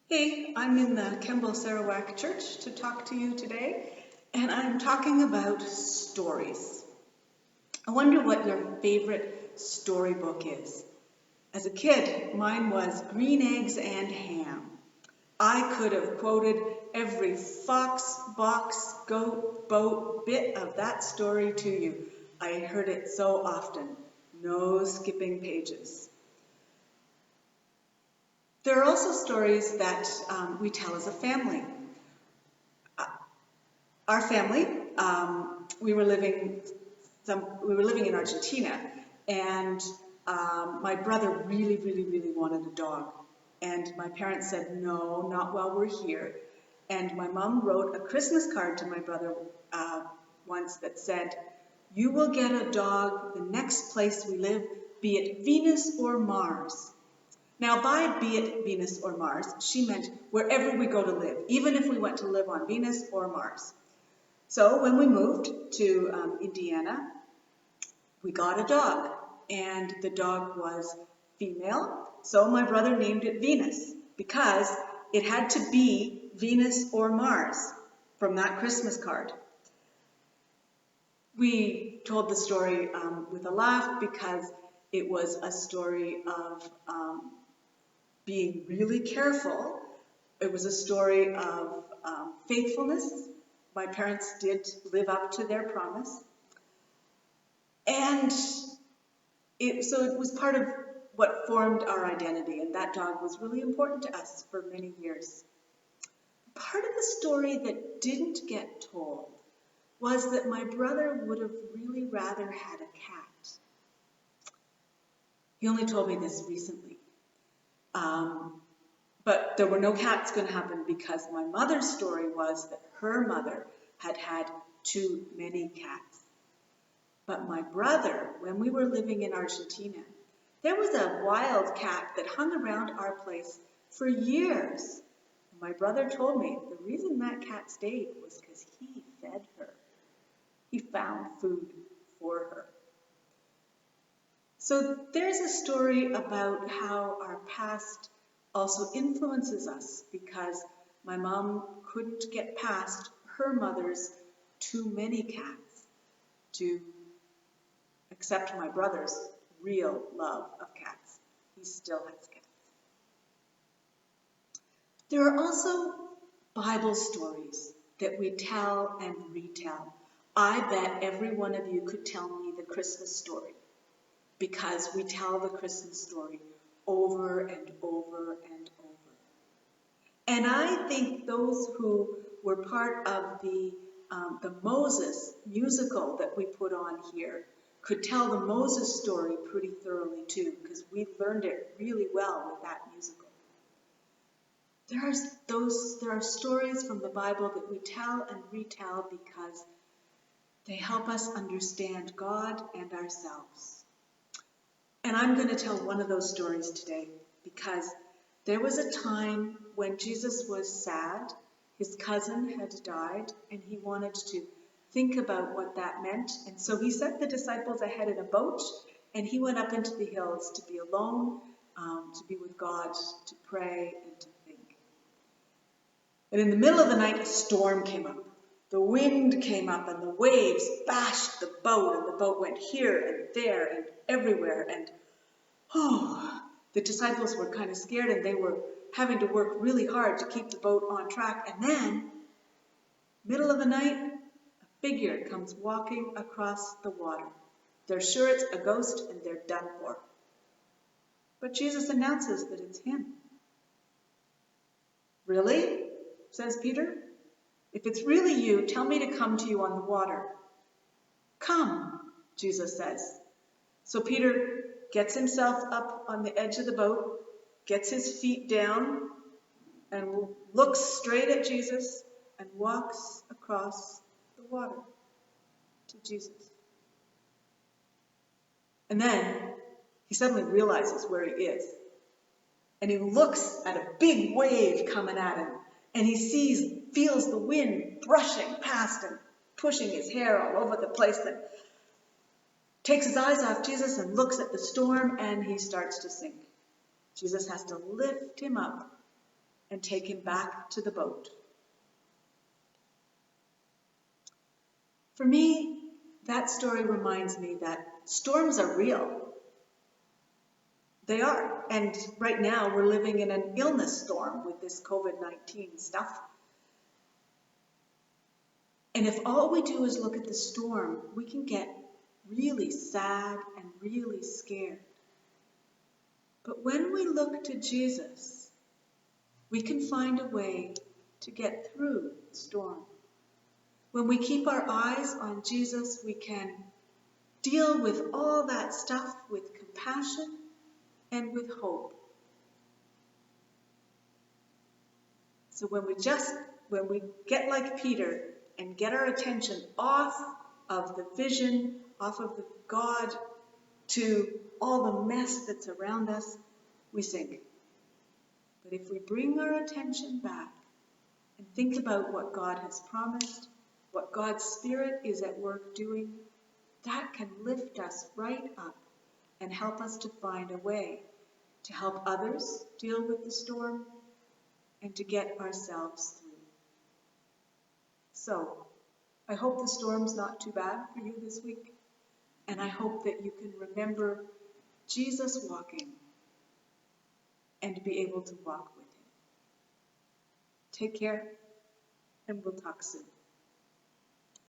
Hey, I'm in the Kemble Sarawak Church to talk to you today, and I'm talking about stories. I wonder what your favorite storybook is. As a kid, mine was Green Eggs and Ham. I could have quoted every fox, box, goat, boat bit of that story to you. I heard it so often. No skipping pages. There are also stories that we tell as a family. Our family, we were living in Argentina, and my brother really wanted a dog, and my parents said no, not while we're here. And my mom wrote a Christmas card to my brother once that said, "You will get a dog the next place we live, be it Venus or Mars." Now, by be it Venus or Mars, she meant wherever we go to live, even if we went to live on Venus or Mars. So when we moved to Indiana, we got a dog, and the dog was female, so my brother named it Venus, because it had to be Venus or Mars from that Christmas card. We told the story with a laugh because it was a story of being really careful. It was a story of faithfulness. My parents did live up to their promise. And so it was part of what formed our identity, and that dog was really important to us for many years. Part of the story that didn't get told was that my brother would have really rather had a cat. He only told me this recently. But there were no cats going to happen because my mother's story was that her mother had had too many cats. But my brother, when we were living in Argentina, there was a wild cat that hung around our place for years. My brother told me the reason that cat stayed was because he fed her. He found food for her. So there's a story about how our past also influences us, because my mom couldn't get past her mother's too many cats to accept my brother's real love of cats. He still has cats. There are also Bible stories that we tell and retell. I bet every one of you could tell me the Christmas story, because we tell the Christmas story over and over and over. And I think those who were part of the Moses musical that we put on here could tell the Moses story pretty thoroughly too, because we learned it really well with that musical. There are stories from the Bible that we tell and retell because they help us understand God and ourselves. And I'm going to tell one of those stories today, because there was a time when Jesus was sad. His cousin had died, and he wanted to think about what that meant. And so he sent the disciples ahead in a boat, and he went up into the hills to be alone, to be with God, to pray and to think. And in the middle of the night, a storm came up. The wind came up, and the waves bashed the boat, and the boat went here and there and everywhere. And the disciples were kind of scared, and they were having to work really hard to keep the boat on track. And then, middle of the night, a figure comes walking across the water. They're sure it's a ghost, and they're done for. But Jesus announces that it's him. "Really?" says Peter. "If it's really you, tell me to come to you on the water." "Come," Jesus says. So Peter gets himself up on the edge of the boat, gets his feet down, and looks straight at Jesus and walks across the water to Jesus. And then he suddenly realizes where he is. And he looks at a big wave coming at him, and he feels the wind brushing past him, pushing his hair all over the place, and takes his eyes off Jesus and looks at the storm, and he starts to sink. Jesus has to lift him up and take him back to the boat. For me, that story reminds me that storms are real. They are. And right now we're living in an illness storm with this COVID-19 stuff. And if all we do is look at the storm, we can get really sad and really scared. But when we look to Jesus, we can find a way to get through the storm. When we keep our eyes on Jesus, we can deal with all that stuff with compassion and with hope. So when we get like Peter and get our attention off of the vision, off of the God, to all the mess that's around us, we sink. But if we bring our attention back and think about what God has promised, what God's Spirit is at work doing, that can lift us right up and help us to find a way to help others deal with the storm and to get ourselves through. So, I hope the storm's not too bad for you this week, and I hope that you can remember Jesus walking and be able to walk with him. Take care, and we'll talk soon.